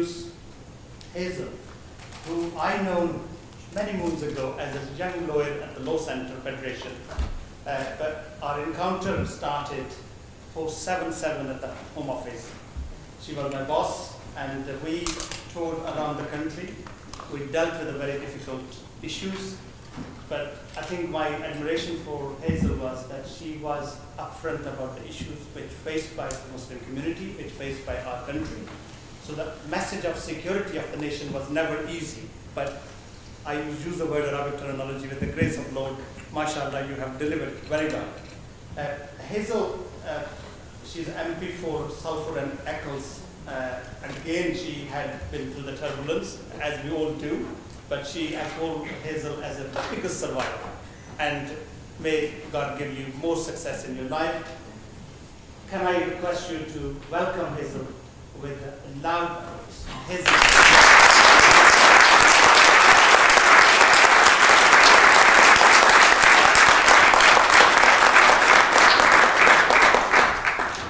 introduce Hazel, who I known many moons ago as a young lawyer at the Law Centre Federation. But our encounter started post 7/7 at the Home Office. She was my boss, and we toured around the country. We dealt with the very difficult issues, but I think my admiration for Hazel was that she was upfront about the issues which faced by the Muslim community, which faced by our country. So the message of security of the nation was never easy, but I use the word Arabic terminology with the grace of Lord. MashaAllah, you have delivered very well. Hazel, she's MP for Salford and Eccles. And again, she had been through the turbulence, as we all do, but I call Hazel as a biggest survivor. And may God give you more success in your life. Can I request you to welcome Hazel with a loud applause? Hazel.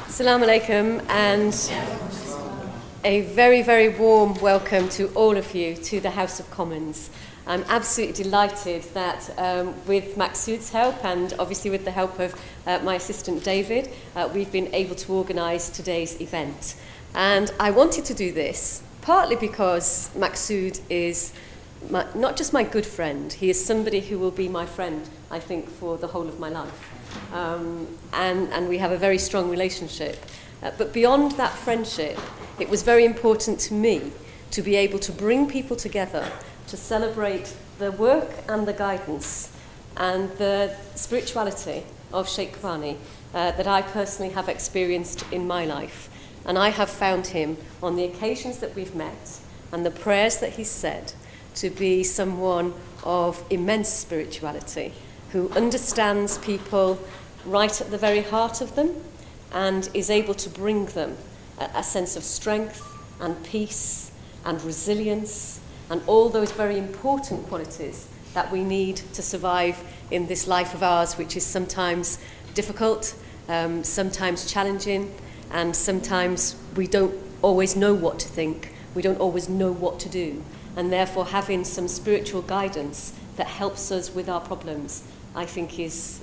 Assalamu alaikum, and a very, very warm welcome to all of you to the House of Commons. I'm absolutely delighted that with Maqsood's help and obviously with the help of my assistant David, we've been able to organise today's event. And I wanted to do this partly because Maqsood is not just my good friend, he is somebody who will be my friend, I think, for the whole of my life. And we have a very strong relationship. But beyond that friendship, it was very important to me to be able to bring people together to celebrate the work and the guidance and the spirituality of Sheikh Haqqani that I personally have experienced in my life. And I have found him on the occasions that we've met and the prayers that he's said to be someone of immense spirituality, who understands people right at the very heart of them and is able to bring them a sense of strength and peace and resilience and all those very important qualities that we need to survive in this life of ours, which is sometimes difficult, sometimes challenging, and sometimes we don't always know what to think, we don't always know what to do, and therefore having some spiritual guidance that helps us with our problems, I think is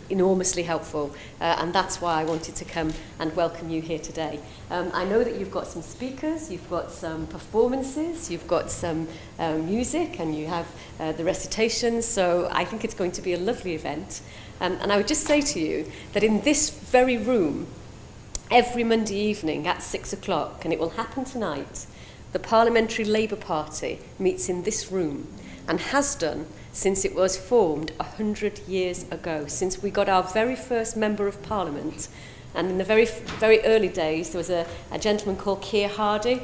enormously helpful, and that's why I wanted to come and welcome you here today. I know that you've got some speakers, you've got some performances, you've got some music, and you have the recitations, so I think it's going to be a lovely event. And I would just say to you that in this very room, every Monday evening at 6 o'clock, and it will happen tonight, the Parliamentary Labour Party meets in this room and has done since it was formed 100 years ago, since we got our very first Member of Parliament. And in the very, very early days, there was a gentleman called Keir Hardie,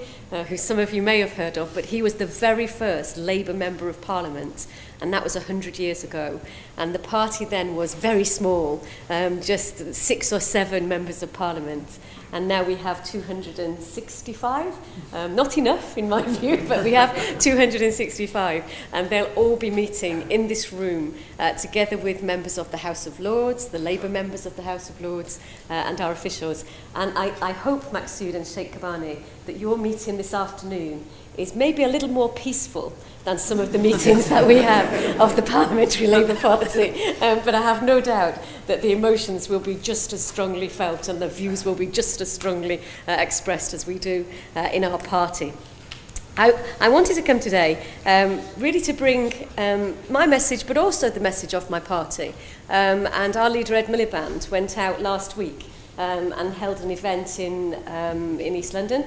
who some of you may have heard of, but he was the very first Labour Member of Parliament, and that was 100 years ago. And the party then was very small, just 6 or 7 members of Parliament. And now we have 265, not enough in my view, but we have 265. And they'll all be meeting in this room together with members of the House of Lords, the Labour members of the House of Lords, and our officials. And I hope, Maqsood and Sheikh Haqqani, that your meeting this afternoon is maybe a little more peaceful than some of the meetings that we have of the Parliamentary Labour Party. But I have no doubt that the emotions will be just as strongly felt and the views will be just as strongly expressed as we do in our party. I wanted to come today really to bring my message, but also the message of my party. And our leader, Ed Miliband, went out last week and held an event in East London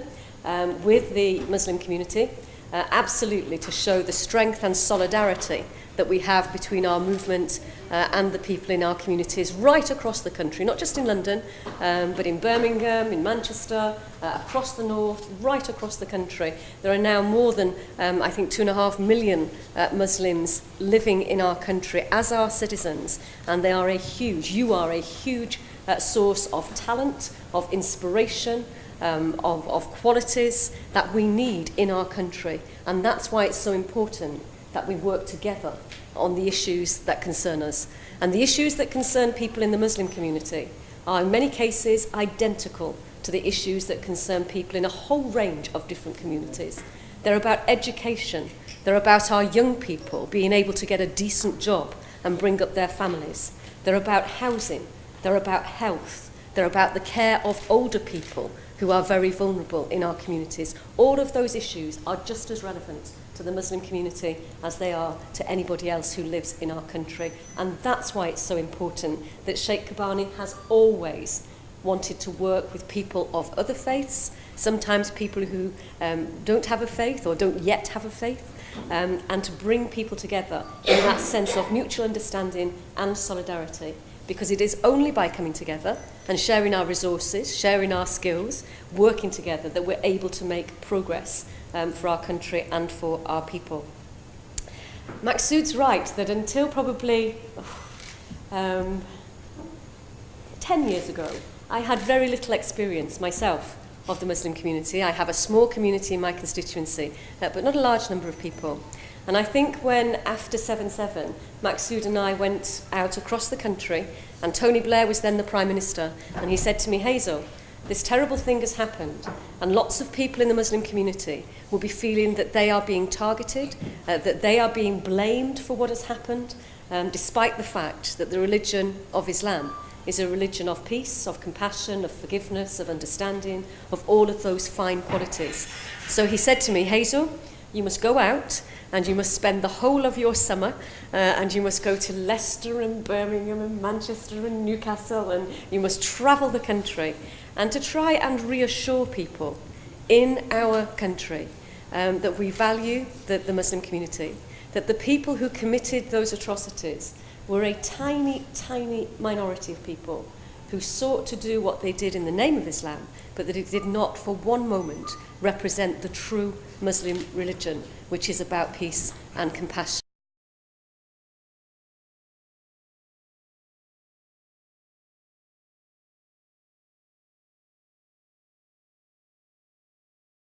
with the Muslim community, absolutely to show the strength and solidarity that we have between our movement and the people in our communities right across the country, not just in London, but in Birmingham, in Manchester, across the north, right across the country. There are now more than, I think, 2.5 million Muslims living in our country as our citizens, and you are a huge source of talent, of inspiration, of qualities that we need in our country. And that's why it's so important that we work together on the issues that concern us. And the issues that concern people in the Muslim community, are in many cases identical to the issues that concern people in a whole range of different communities. They're about education. They're about our young people being able to get a decent job and bring up their families. They're about housing. They're about health. They're about the care of older people who are very vulnerable in our communities. All of those issues are just as relevant to the Muslim community as they are to anybody else who lives in our country. And that's why it's so important that Sheikh Kobani has always wanted to work with people of other faiths, sometimes people who don't have a faith or don't yet have a faith, and to bring people together in that sense of mutual understanding and solidarity. Because it is only by coming together and sharing our resources, sharing our skills, working together that we're able to make progress for our country and for our people. Maqsood's right that until probably 10 years ago, I had very little experience myself of the Muslim community. I have a small community in my constituency, but not a large number of people. And I think when, after 7/7, Maqsood and I went out across the country, and Tony Blair was then the Prime Minister, and he said to me, Hazel, this terrible thing has happened, and lots of people in the Muslim community will be feeling that they are being targeted, that they are being blamed for what has happened, despite the fact that the religion of Islam is a religion of peace, of compassion, of forgiveness, of understanding, of all of those fine qualities. So he said to me, Hazel, you must go out and you must spend the whole of your summer and you must go to Leicester and Birmingham and Manchester and Newcastle, and you must travel the country and to try and reassure people in our country that we value the Muslim community, that the people who committed those atrocities were a tiny, tiny minority of people who sought to do what they did in the name of Islam, but that it did not for one moment represent the true Muslim religion, which is about peace and compassion.